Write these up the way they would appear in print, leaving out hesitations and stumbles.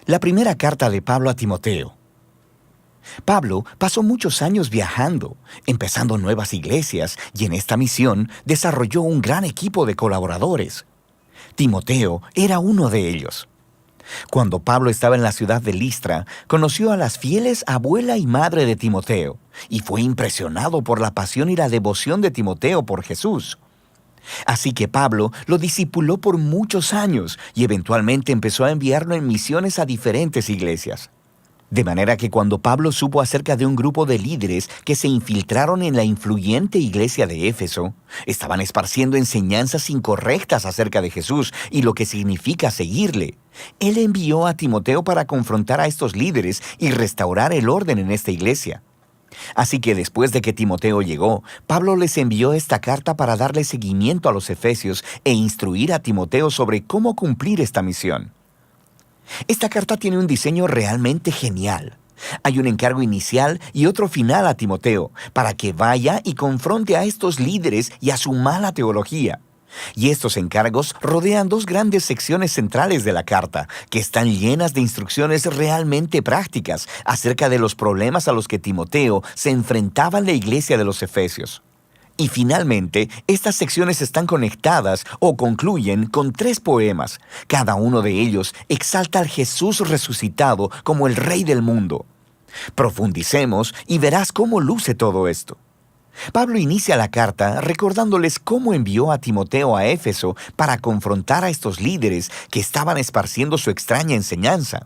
La primera carta de Pablo a Timoteo. Pablo pasó muchos años viajando, empezando nuevas iglesias, y en esta misión desarrolló un gran equipo de colaboradores. Timoteo era uno de ellos. Cuando Pablo estaba en la ciudad de Listra, conoció a las fieles abuela y madre de Timoteo, y fue impresionado por la pasión y la devoción de Timoteo por Jesús. Así que Pablo lo discipuló por muchos años y eventualmente empezó a enviarlo en misiones a diferentes iglesias. De manera que cuando Pablo supo acerca de un grupo de líderes que se infiltraron en la influyente iglesia de Éfeso, estaban esparciendo enseñanzas incorrectas acerca de Jesús y lo que significa seguirle, él envió a Timoteo para confrontar a estos líderes y restaurar el orden en esta iglesia. Así que después de que Timoteo llegó, Pablo les envió esta carta para darle seguimiento a los efesios e instruir a Timoteo sobre cómo cumplir esta misión. Esta carta tiene un diseño realmente genial. Hay un encargo inicial y otro final a Timoteo, para que vaya y confronte a estos líderes y a su mala teología. Y estos encargos rodean dos grandes secciones centrales de la carta, que están llenas de instrucciones realmente prácticas acerca de los problemas a los que Timoteo se enfrentaba en la iglesia de los Efesios. Y finalmente, estas secciones están conectadas o concluyen con 3 poemas. Cada uno de ellos exalta al Jesús resucitado como el Rey del mundo. Profundicemos y verás cómo luce todo esto. Pablo inicia la carta recordándoles cómo envió a Timoteo a Éfeso para confrontar a estos líderes que estaban esparciendo su extraña enseñanza.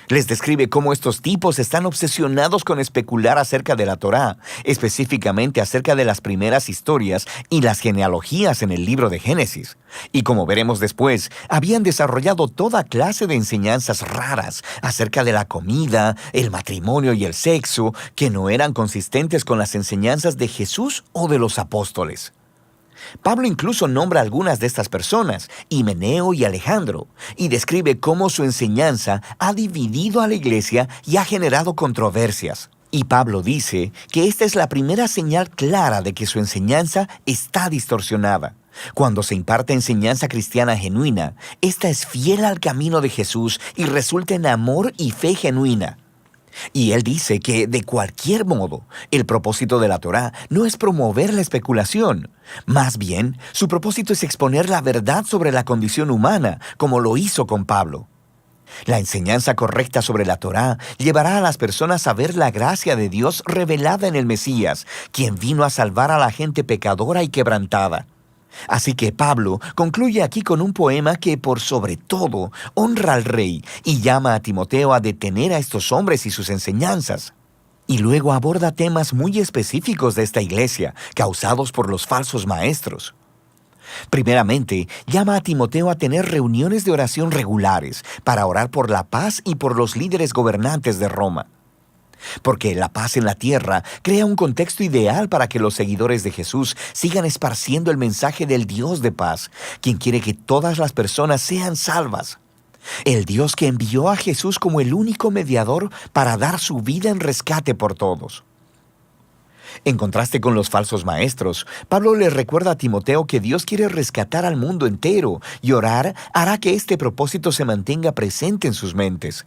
Les describe cómo estos tipos están obsesionados con especular acerca de la Torá, específicamente acerca de las primeras historias y las genealogías en el libro de Génesis. Y como veremos después, habían desarrollado toda clase de enseñanzas raras acerca de la comida, el matrimonio y el sexo, que no eran consistentes con las enseñanzas de Jesús o de los apóstoles. Pablo incluso nombra a algunas de estas personas, Himeneo y Alejandro, y describe cómo su enseñanza ha dividido a la iglesia y ha generado controversias. Y Pablo dice que esta es la primera señal clara de que su enseñanza está distorsionada. Cuando se imparte enseñanza cristiana genuina, esta es fiel al camino de Jesús y resulta en amor y fe genuina. Y él dice que, de cualquier modo, el propósito de la Torá no es promover la especulación. Más bien, su propósito es exponer la verdad sobre la condición humana, como lo hizo con Pablo. La enseñanza correcta sobre la Torá llevará a las personas a ver la gracia de Dios revelada en el Mesías, quien vino a salvar a la gente pecadora y quebrantada. Así que Pablo concluye aquí con un poema que, por sobre todo, honra al rey y llama a Timoteo a detener a estos hombres y sus enseñanzas. Y luego aborda temas muy específicos de esta iglesia, causados por los falsos maestros. Primeramente, llama a Timoteo a tener reuniones de oración regulares para orar por la paz y por los líderes gobernantes de Roma. Porque la paz en la tierra crea un contexto ideal para que los seguidores de Jesús sigan esparciendo el mensaje del Dios de paz, quien quiere que todas las personas sean salvas. El Dios que envió a Jesús como el único mediador para dar su vida en rescate por todos. En contraste con los falsos maestros, Pablo le recuerda a Timoteo que Dios quiere rescatar al mundo entero y orar hará que este propósito se mantenga presente en sus mentes.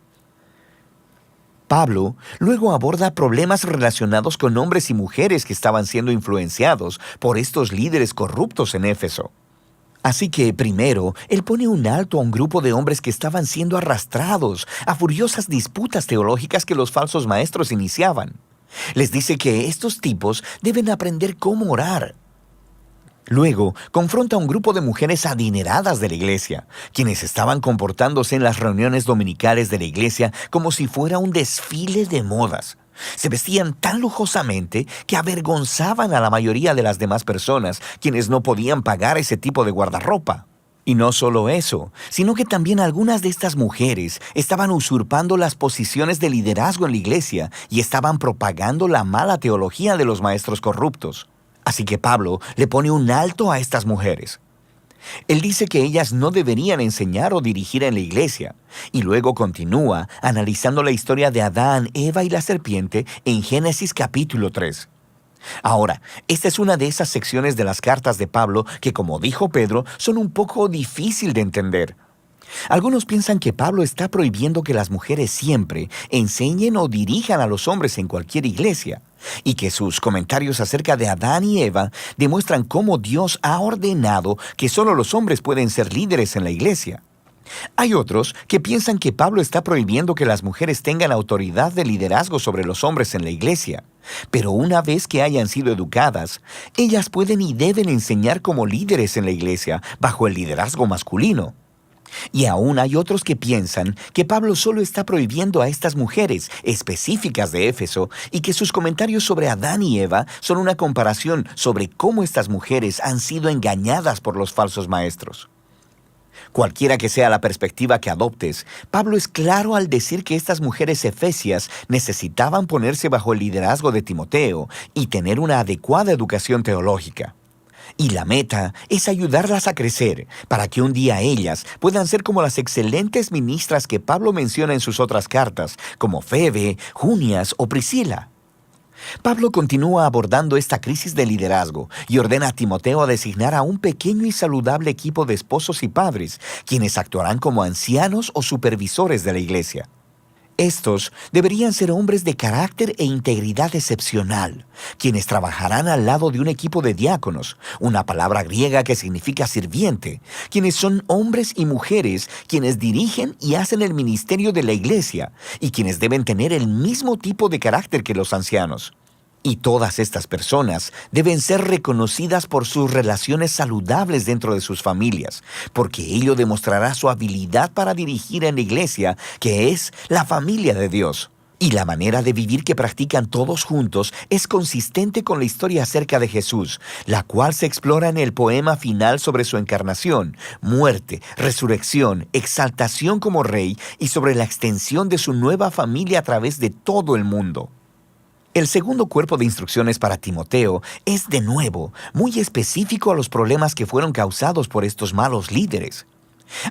Pablo luego aborda problemas relacionados con hombres y mujeres que estaban siendo influenciados por estos líderes corruptos en Éfeso. Así que, primero, él pone un alto a un grupo de hombres que estaban siendo arrastrados a furiosas disputas teológicas que los falsos maestros iniciaban. Les dice que estos tipos deben aprender cómo orar. Luego, confronta a un grupo de mujeres adineradas de la iglesia, quienes estaban comportándose en las reuniones dominicales de la iglesia como si fuera un desfile de modas. Se vestían tan lujosamente que avergonzaban a la mayoría de las demás personas, quienes no podían pagar ese tipo de guardarropa. Y no solo eso, sino que también algunas de estas mujeres estaban usurpando las posiciones de liderazgo en la iglesia y estaban propagando la mala teología de los maestros corruptos. Así que Pablo le pone un alto a estas mujeres. Él dice que ellas no deberían enseñar o dirigir en la iglesia, y luego continúa analizando la historia de Adán, Eva y la serpiente en Génesis capítulo 3. Ahora, esta es una de esas secciones de las cartas de Pablo que, como dijo Pedro, son un poco difícil de entender. Algunos piensan que Pablo está prohibiendo que las mujeres siempre enseñen o dirijan a los hombres en cualquier iglesia, y que sus comentarios acerca de Adán y Eva demuestran cómo Dios ha ordenado que solo los hombres pueden ser líderes en la iglesia. Hay otros que piensan que Pablo está prohibiendo que las mujeres tengan autoridad de liderazgo sobre los hombres en la iglesia. Pero una vez que hayan sido educadas, ellas pueden y deben enseñar como líderes en la iglesia bajo el liderazgo masculino. Y aún hay otros que piensan que Pablo solo está prohibiendo a estas mujeres específicas de Éfeso y que sus comentarios sobre Adán y Eva son una comparación sobre cómo estas mujeres han sido engañadas por los falsos maestros. Cualquiera que sea la perspectiva que adoptes, Pablo es claro al decir que estas mujeres efesias necesitaban ponerse bajo el liderazgo de Timoteo y tener una adecuada educación teológica. Y la meta es ayudarlas a crecer para que un día ellas puedan ser como las excelentes ministras que Pablo menciona en sus otras cartas, como Febe, Junias o Priscila. Pablo continúa abordando esta crisis de liderazgo y ordena a Timoteo a designar a un pequeño y saludable equipo de esposos y padres, quienes actuarán como ancianos o supervisores de la iglesia. Estos deberían ser hombres de carácter e integridad excepcional, quienes trabajarán al lado de un equipo de diáconos, una palabra griega que significa sirviente, quienes son hombres y mujeres quienes dirigen y hacen el ministerio de la iglesia y quienes deben tener el mismo tipo de carácter que los ancianos. Y todas estas personas deben ser reconocidas por sus relaciones saludables dentro de sus familias, porque ello demostrará su habilidad para dirigir en la iglesia, que es la familia de Dios. Y la manera de vivir que practican todos juntos es consistente con la historia acerca de Jesús, la cual se explora en el poema final sobre su encarnación, muerte, resurrección, exaltación como rey y sobre la extensión de su nueva familia a través de todo el mundo. El segundo cuerpo de instrucciones para Timoteo es, de nuevo, muy específico a los problemas que fueron causados por estos malos líderes.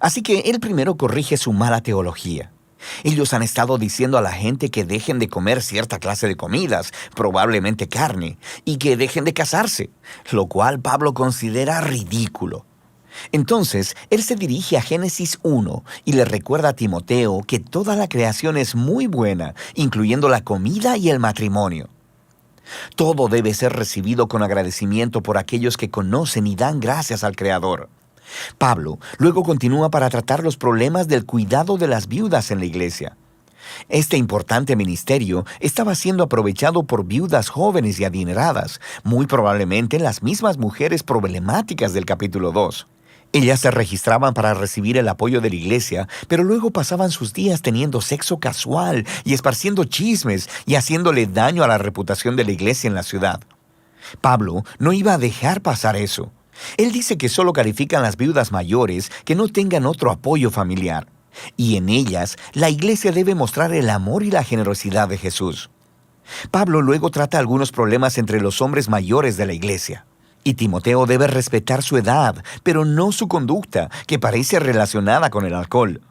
Así que él primero corrige su mala teología. Ellos han estado diciendo a la gente que dejen de comer cierta clase de comidas, probablemente carne, y que dejen de casarse, lo cual Pablo considera ridículo. Entonces, él se dirige a Génesis 1 y le recuerda a Timoteo que toda la creación es muy buena, incluyendo la comida y el matrimonio. Todo debe ser recibido con agradecimiento por aquellos que conocen y dan gracias al Creador. Pablo luego continúa para tratar los problemas del cuidado de las viudas en la iglesia. Este importante ministerio estaba siendo aprovechado por viudas jóvenes y adineradas, muy probablemente las mismas mujeres problemáticas del capítulo 2. Ellas se registraban para recibir el apoyo de la iglesia, pero luego pasaban sus días teniendo sexo casual y esparciendo chismes y haciéndole daño a la reputación de la iglesia en la ciudad. Pablo no iba a dejar pasar eso. Él dice que solo califican las viudas mayores que no tengan otro apoyo familiar, y en ellas la iglesia debe mostrar el amor y la generosidad de Jesús. Pablo luego trata algunos problemas entre los hombres mayores de la iglesia. Y Timoteo debe respetar su edad, pero no su conducta, que parece relacionada con el alcohol.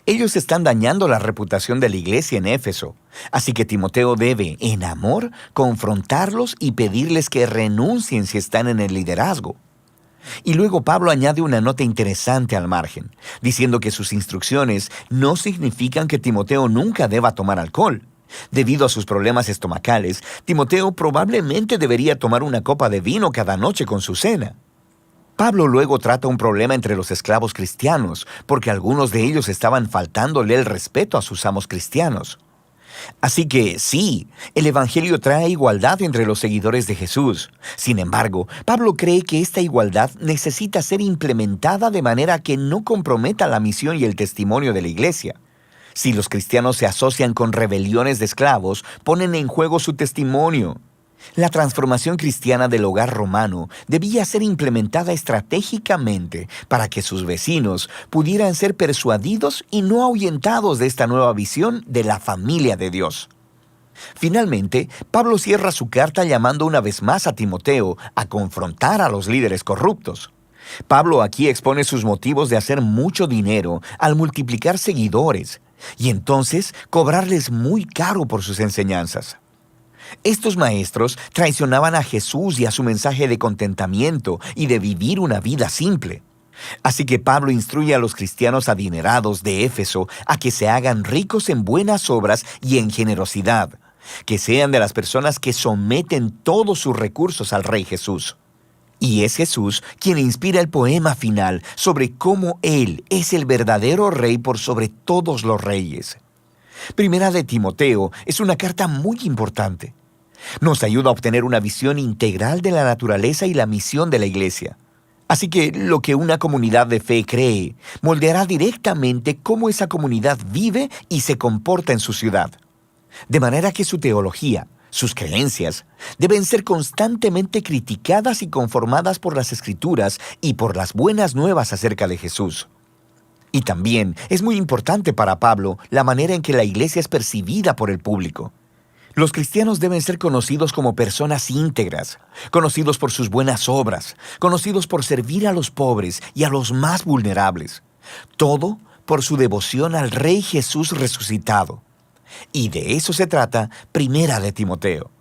Ellos están dañando la reputación de la iglesia en Éfeso, así que Timoteo debe, en amor, confrontarlos y pedirles que renuncien si están en el liderazgo. Y luego Pablo añade una nota interesante al margen, diciendo que sus instrucciones no significan que Timoteo nunca deba tomar alcohol. Debido a sus problemas estomacales, Timoteo probablemente debería tomar una copa de vino cada noche con su cena. Pablo luego trata un problema entre los esclavos cristianos, porque algunos de ellos estaban faltándole el respeto a sus amos cristianos. Así que sí, el Evangelio trae igualdad entre los seguidores de Jesús. Sin embargo, Pablo cree que esta igualdad necesita ser implementada de manera que no comprometa la misión y el testimonio de la iglesia. Si los cristianos se asocian con rebeliones de esclavos, ponen en juego su testimonio. La transformación cristiana del hogar romano debía ser implementada estratégicamente para que sus vecinos pudieran ser persuadidos y no ahuyentados de esta nueva visión de la familia de Dios. Finalmente, Pablo cierra su carta llamando una vez más a Timoteo a confrontar a los líderes corruptos. Pablo aquí expone sus motivos de hacer mucho dinero al multiplicar seguidores, y entonces cobrarles muy caro por sus enseñanzas. Estos maestros traicionaban a Jesús y a su mensaje de contentamiento y de vivir una vida simple. Así que Pablo instruye a los cristianos adinerados de Éfeso a que se hagan ricos en buenas obras y en generosidad, que sean de las personas que someten todos sus recursos al Rey Jesús. Y es Jesús quien inspira el poema final sobre cómo Él es el verdadero Rey por sobre todos los reyes. Primera de Timoteo es una carta muy importante. Nos ayuda a obtener una visión integral de la naturaleza y la misión de la Iglesia. Así que lo que una comunidad de fe cree moldeará directamente cómo esa comunidad vive y se comporta en su ciudad. De manera que su teología, sus creencias, deben ser constantemente criticadas y conformadas por las Escrituras y por las buenas nuevas acerca de Jesús. Y también es muy importante para Pablo la manera en que la iglesia es percibida por el público. Los cristianos deben ser conocidos como personas íntegras, conocidos por sus buenas obras, conocidos por servir a los pobres y a los más vulnerables. Todo por su devoción al Rey Jesús resucitado. Y de eso se trata Primera de Timoteo.